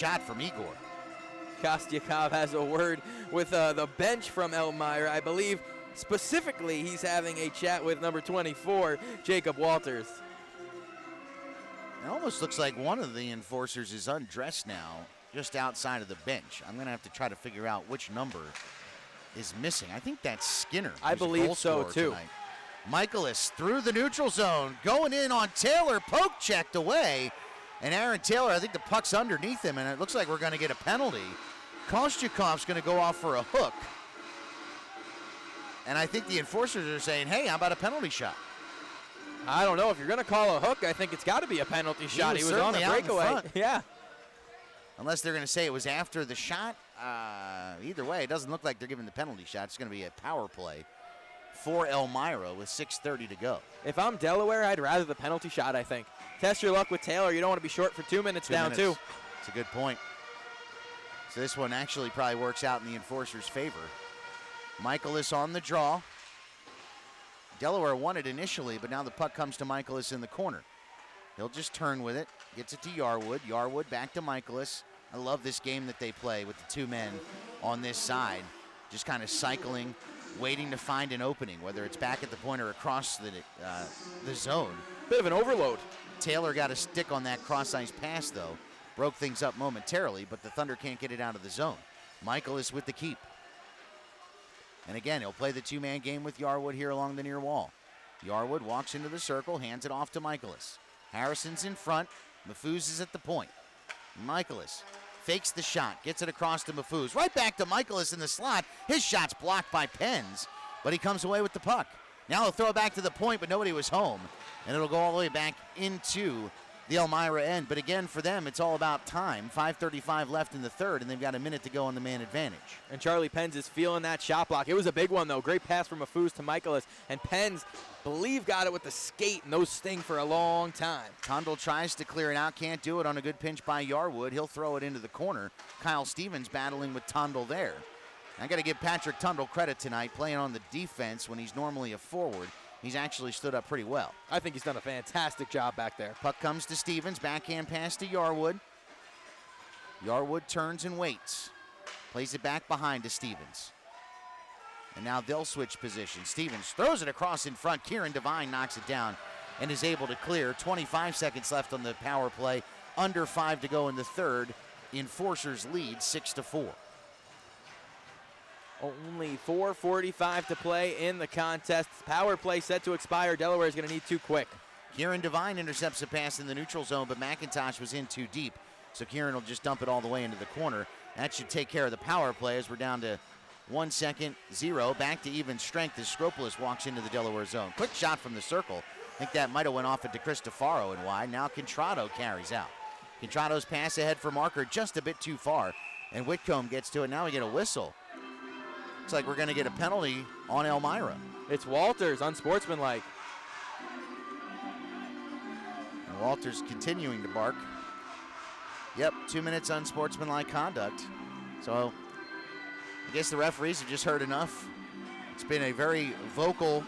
shot from Igor. Kostyakov has a word with the bench from Elmira. I believe specifically he's having a chat with number 24, Jacob Walters. It almost looks like one of the enforcers is undressed now, just outside of the bench. I'm going to have to try to figure out which number is missing. I think that's Skinner. I believe so, too. Tonight. Michaelis through the neutral zone, going in on Taylor, poke checked away. And Aaron Taylor, I think the puck's underneath him, and it looks like we're going to get a penalty. Kostyukov's going to go off for a hook. And I think the enforcers are saying, hey, how about a penalty shot? I don't know. If you're going to call a hook, I think it's got to be a penalty shot. He was on a breakaway. Yeah. Unless they're going to say it was after the shot. Either way, it doesn't look like they're giving the penalty shot. It's going to be a power play for Elmira with 6:30 to go. If I'm Delaware, I'd rather the penalty shot, I think. Test your luck with Taylor. You don't want to be short for 2 minutes down, too. It's a good point. So this one actually probably works out in the enforcer's favor. Michaelis on the draw. Delaware won it initially, but now the puck comes to Michaelis in the corner. He'll just turn with it, gets it to Yarwood. Yarwood back to Michaelis. I love this game that they play with the two men on this side, just kind of cycling, waiting to find an opening, whether it's back at the point or across the zone. Bit of an overload. Taylor got a stick on that cross-ice pass, though. Broke things up momentarily, but the Thunder can't get it out of the zone. Michaelis with the keep. And again, he'll play the two-man game with Yarwood here along the near wall. Yarwood walks into the circle, hands it off to Michaelis. Harrison's in front. Mafuz is at the point. Michaelis fakes the shot, gets it across to Mafuz. Right back to Michaelis in the slot. His shot's blocked by Penz, but he comes away with the puck. Now he'll throw it back to the point, but nobody was home. And it'll go all the way back into the Elmira end. But again, for them, it's all about time. 5:35 left in the third, and they've got a minute to go on the man advantage. And Charlie Penz is feeling that shot block. It was a big one, though. Great pass from Mafuz to Michaelis. And Penz, believe, got it with the skate, and those sting for a long time. Tondel tries to clear it out, can't do it on a good pinch by Yarwood. He'll throw it into the corner. Kyle Stevens battling with Tondel there. I got to give Patrick Tondel credit tonight, playing on the defense when he's normally a forward. He's actually stood up pretty well. I think he's done a fantastic job back there. Puck comes to Stevens, backhand pass to Yarwood. Yarwood turns and waits. Plays it back behind to Stevens. And now they'll switch positions. Stevens throws it across in front. Kieran Devine knocks it down and is able to clear. 25 seconds left on the power play. Under 5 to go in the third. Enforcers lead 6-4. Only 4:45 to play in the contest. Power play set to expire. Delaware is going to need two quick. Kieran Devine intercepts a pass in the neutral zone, but McIntosh was in too deep. So Kieran will just dump it all the way into the corner. That should take care of the power play as we're down to 1 second, 0. Back to even strength as Skropolis walks into the Delaware zone. Quick shot from the circle. I think that might have went off at DeCristofaro and wide. Now Contrado carries out. Contrado's pass ahead for Marker just a bit too far. And Whitcomb gets to it. Now we get a whistle. Looks like we're going to get a penalty on Elmira. It's Walters, unsportsmanlike. And Walters continuing to bark. Yep, 2 minutes unsportsmanlike conduct. So I guess the referees have just heard enough. It's been a very vocal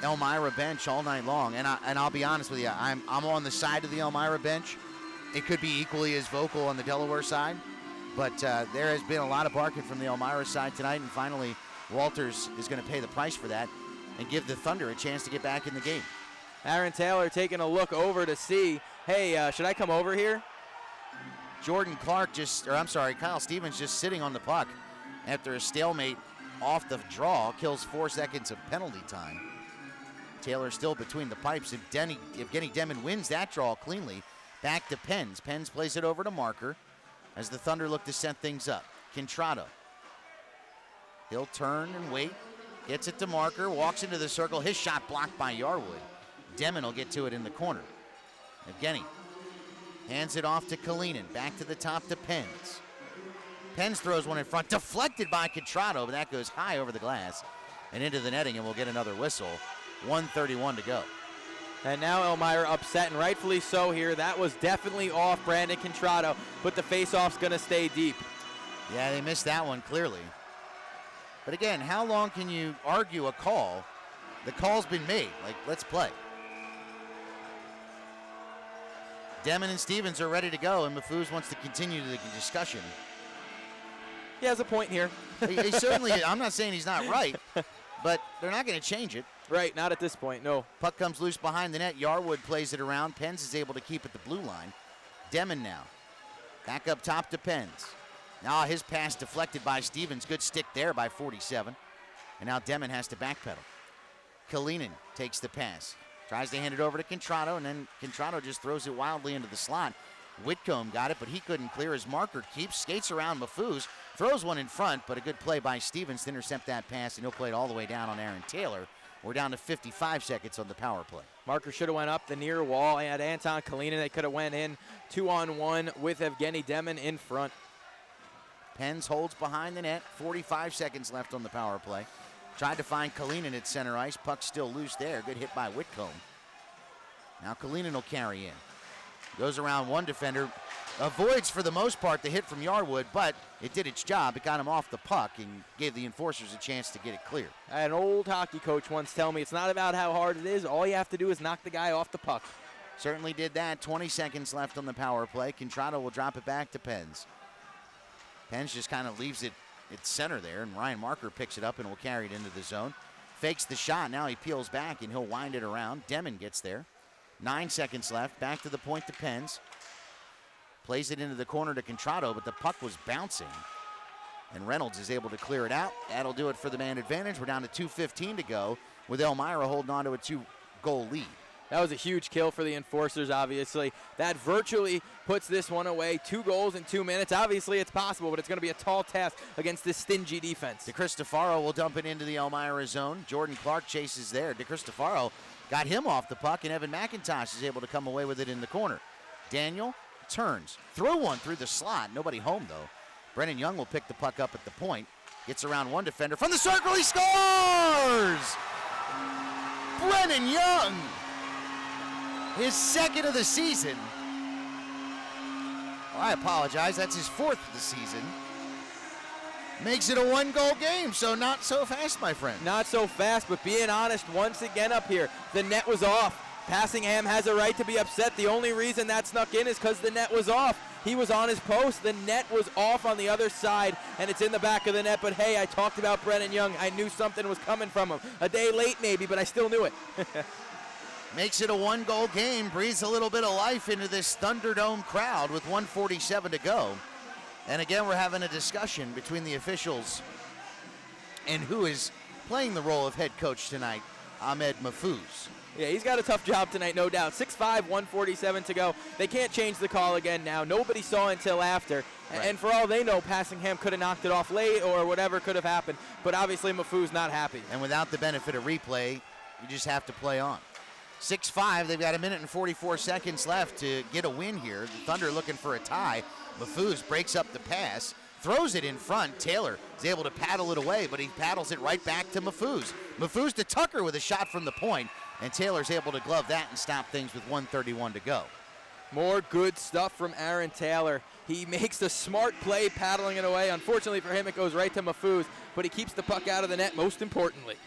Elmira bench all night long. And I'll be honest with you, I'm on the side of the Elmira bench. It could be equally as vocal on the Delaware side. But there has been a lot of barking from the Elmira side tonight, and finally Walters is going to pay the price for that and give the Thunder a chance to get back in the game. Aaron Taylor taking a look over to see, hey, should I come over here? Kyle Stevens just sitting on the puck after a stalemate off the draw, kills 4 seconds of penalty time. Taylor still between the pipes. If Evgeny Demin wins that draw cleanly, back to Penz. Penz plays it over to Marker as the Thunder look to set things up. Contrado. He'll turn and wait. Gets it to Marker. Walks into the circle. His shot blocked by Yarwood. Demin will get to it in the corner. Evgeny hands it off to Kalinin. Back to the top to Penz. Penz throws one in front. Deflected by Contrado, but that goes high over the glass and into the netting, and we'll get another whistle. 1:31 to go. And now Elmira upset, and rightfully so here. That was definitely off Brandon Contrado, but the faceoff's going to stay deep. Yeah, they missed that one clearly. But again, how long can you argue a call? The call's been made. Let's play. Demon and Stevens are ready to go, and Mafuz wants to continue the discussion. He has a point here. he certainly, I'm not saying he's not right, but they're not going to change it. Right, not at this point, no. Puck comes loose behind the net. Yarwood plays it around. Pens is able to keep it the blue line. Demon now. Back up top to Pens. Now his pass deflected by Stevens. Good stick there by 47. And now Demon has to backpedal. Kalinin takes the pass. Tries to hand it over to Contrado, and then Contrado just throws it wildly into the slot. Whitcomb got it, but he couldn't clear. His marker keeps, skates around Mafuz, throws one in front, but a good play by Stevens to intercept that pass, and he'll play it all the way down on Aaron Taylor. We're down to 55 seconds on the power play. Marker should have went up the near wall, and Anton Kalinin, they could have went in 2-on-1 with Evgeny Demon in front. Pens holds behind the net, 45 seconds left on the power play. Tried to find Kalinin at center ice. Puck still loose there. Good hit by Whitcomb. Now Kalinin will carry in. Goes around one defender. Avoids, for the most part, the hit from Yarwood, but it did its job. It got him off the puck and gave the Enforcers a chance to get it clear. I had an old hockey coach once tell me it's not about how hard it is. All you have to do is knock the guy off the puck. Certainly did that. 20 seconds left on the power play. Contrado will drop it back to Pens. Pens just kind of leaves it at center there, and Ryan Marker picks it up and will carry it into the zone. Fakes the shot. Now he peels back, and he'll wind it around. Demon gets there. 9 seconds left. Back to the point to Pens. Plays it into the corner to Contrado, but the puck was bouncing. And Reynolds is able to clear it out. That'll do it for the man advantage. We're down to 2:15 to go, with Elmira holding on to a 2-goal lead. That was a huge kill for the Enforcers, obviously. That virtually puts this one away. 2 goals in 2 minutes. Obviously, it's possible, but it's going to be a tall task against this stingy defense. DeCristofaro will dump it into the Elmira zone. Jordan Clark chases there. DeCristofaro got him off the puck, and Evan McIntosh is able to come away with it in the corner. Daniel turns. Throw one through the slot. Nobody home, though. Brennan Young will pick the puck up at the point. Gets around one defender. From the circle, he scores! Brennan Young! His second of the season. Well, I apologize. That's his 4th of the season. Makes it a 1-goal game, so not so fast, my friend. Not so fast, but being honest, once again up here, the net was off. Passingham has a right to be upset. The only reason that snuck in is because the net was off. He was on his post. The net was off on the other side, and it's in the back of the net. But, hey, I talked about Brennan Young. I knew something was coming from him. A day late maybe, but I still knew it. Makes it a 1-goal game, breathes a little bit of life into this Thunderdome crowd with 1:47 to go. And again, we're having a discussion between the officials and who is playing the role of head coach tonight, Ahmed Mafuz. Yeah, he's got a tough job tonight, no doubt. 6:05, 1:47 to go. They can't change the call again now. Nobody saw until after. Right. And for all they know, Passingham could have knocked it off late or whatever could have happened. But obviously, Mafuz not happy. And without the benefit of replay, you just have to play on. 6-5, they've got 1 minute and 44 seconds left to get a win here. The Thunder looking for a tie. Mafuz breaks up the pass, throws it in front. Taylor is able to paddle it away, but he paddles it right back to Mafuz. Mafuz to Tucker with a shot from the point, and Taylor's able to glove that and stop things with 1:31 to go. More good stuff from Aaron Taylor. He makes the smart play paddling it away. Unfortunately for him, it goes right to Mafuz, but he keeps the puck out of the net, most importantly.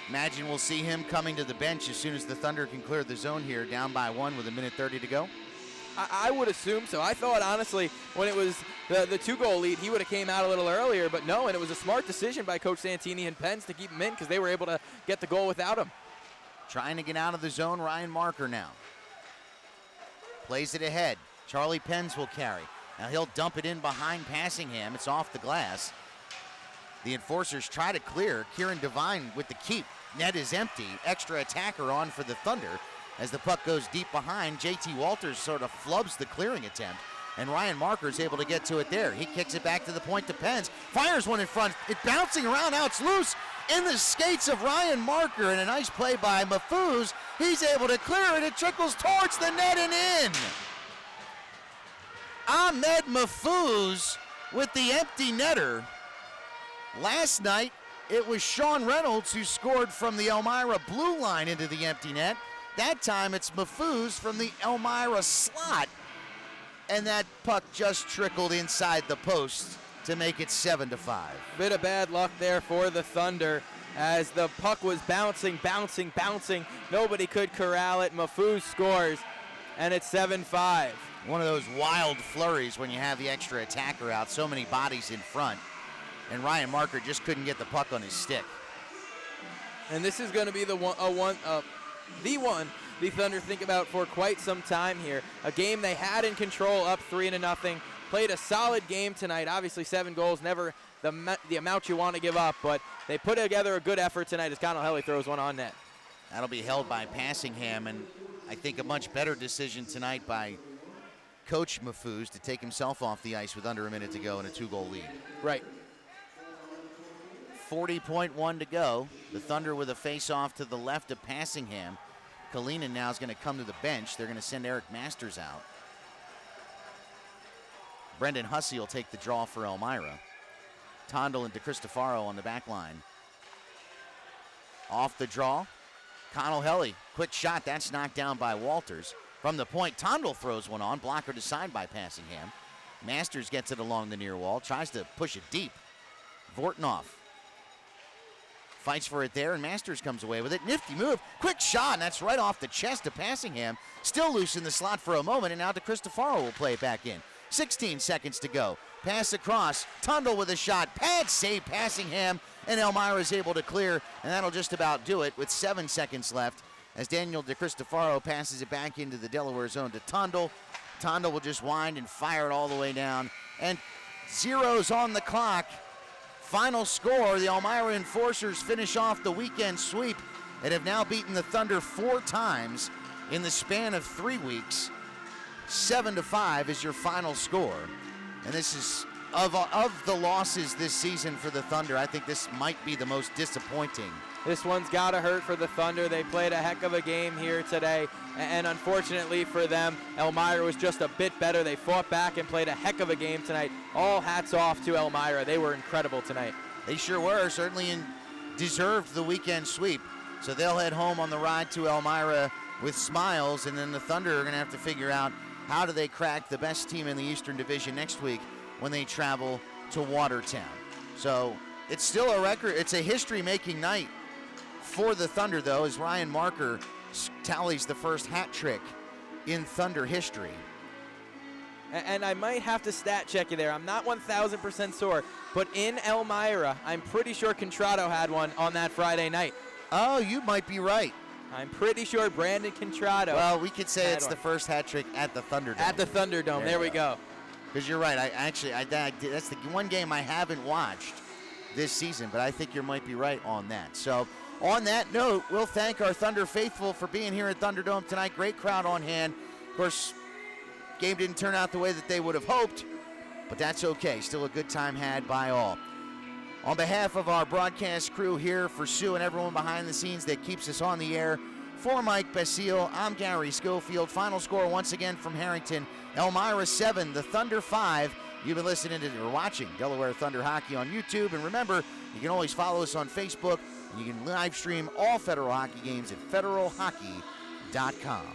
Imagine we'll see him coming to the bench as soon as the Thunder can clear the zone here, down by 1 with 1 minute 30 to go. I would assume so. I thought, honestly, when it was the 2-goal lead, he would have came out a little earlier, but no, and it was a smart decision by Coach Santini and Pens to keep him in because they were able to get the goal without him. Trying to get out of the zone, Ryan Marker now. Plays it ahead. Charlie Pens will carry. Now he'll dump it in behind Passingham. It's off the glass. The Enforcers try to clear. Kieran Devine with the keep. Net is empty. Extra attacker on for the Thunder. As the puck goes deep behind, JT Walters sort of flubs the clearing attempt, and Ryan Marker is able to get to it there. He kicks it back to the point to Pens. Fires one in front. It's bouncing around. Now it's loose in the skates of Ryan Marker, and a nice play by Mafuz. He's able to clear it. It trickles towards the net and in. Ahmed Mafuz with the empty netter. Last night, it was Sean Reynolds who scored from the Elmira blue line into the empty net. That time, it's Mafuz from the Elmira slot. And that puck just trickled inside the post to make it 7-5. Bit of bad luck there for the Thunder as the puck was bouncing. Nobody could corral it. Mafuz scores. and it's 7-5. One of those wild flurries when you have the extra attacker out, so many bodies in front, and Ryan Marker just couldn't get the puck on his stick. And this is going to be the one the Thunder think about for quite some time here. A game they had in control, up 3-0. Played a solid game tonight. Obviously, 7 goals, never the amount you want to give up, but they put together a good effort tonight as Connell-Helly throws one on net. That'll be held by Passingham, and I think a much better decision tonight by Coach Mafuz to take himself off the ice with under a minute to go and a 2-goal lead. Right. 40.1 to go. The Thunder with a face-off to the left of Passingham. Kalinin now is going to come to the bench. They're going to send Eric Masters out. Brendan Hussey will take the draw for Elmira. Tondel and DeCristofaro on the back line. Off the draw, Connell-Helly. Quick shot, that's knocked down by Walters. From the point, Tondel throws one on, blocker to side by Passingham. Masters gets it along the near wall, tries to push it deep. Vortnoff fights for it there, and Masters comes away with it. Nifty move, quick shot, and that's right off the chest of Passingham. Still loose in the slot for a moment, and now DeCristofaro will play it back in. 16 seconds to go. Pass across, Tondel with a shot, pad save Passingham, and Elmira is able to clear, and that'll just about do it with 7 seconds left as Daniel DeCristofaro passes it back into the Delaware zone to Tondel. Tondel will just wind and fire it all the way down, and zeros on the clock. Final score, the Elmira Enforcers finish off the weekend sweep and have now beaten the Thunder 4 times in the span of 3 weeks. 7-5 is your final score. And this is, of the losses this season for the Thunder, I think this might be the most disappointing. This one's got to hurt for the Thunder. They played a heck of a game here today, and unfortunately for them, Elmira was just a bit better. They fought back and played a heck of a game tonight. All hats off to Elmira. They were incredible tonight. They sure were, certainly deserved the weekend sweep. So they'll head home on the ride to Elmira with smiles, and then the Thunder are going to have to figure out how do they crack the best team in the Eastern Division next week when they travel to Watertown. So it's still a record. It's a history-making night for the Thunder, though, as Ryan Marker tallies the first hat trick in Thunder history. And I might have to stat check you there. I'm not 1,000% sure, but in Elmira, I'm pretty sure Contrado had one on that Friday night. Oh, you might be right. I'm pretty sure Brandon Contrado. Well, we could say it's the first hat trick at the Thunderdome. At the Thunderdome, there we go. Because you're right. That's the one game I haven't watched this season, but I think you might be right on that. So on that note, we'll thank our Thunder faithful for being here at Thunderdome tonight. Great crowd on hand. Of course, game didn't turn out the way that they would have hoped, but that's okay. Still a good time had by all. On behalf of our broadcast crew here, for Sue and everyone behind the scenes that keeps us on the air, for Mike Basile, I'm Gary Schofield. Final score once again from Harrington, Elmira 7, the Thunder 5. You've been listening to or watching Delaware Thunder Hockey on YouTube. And remember, you can always follow us on Facebook. And you can live stream all Federal hockey games at federalhockey.com.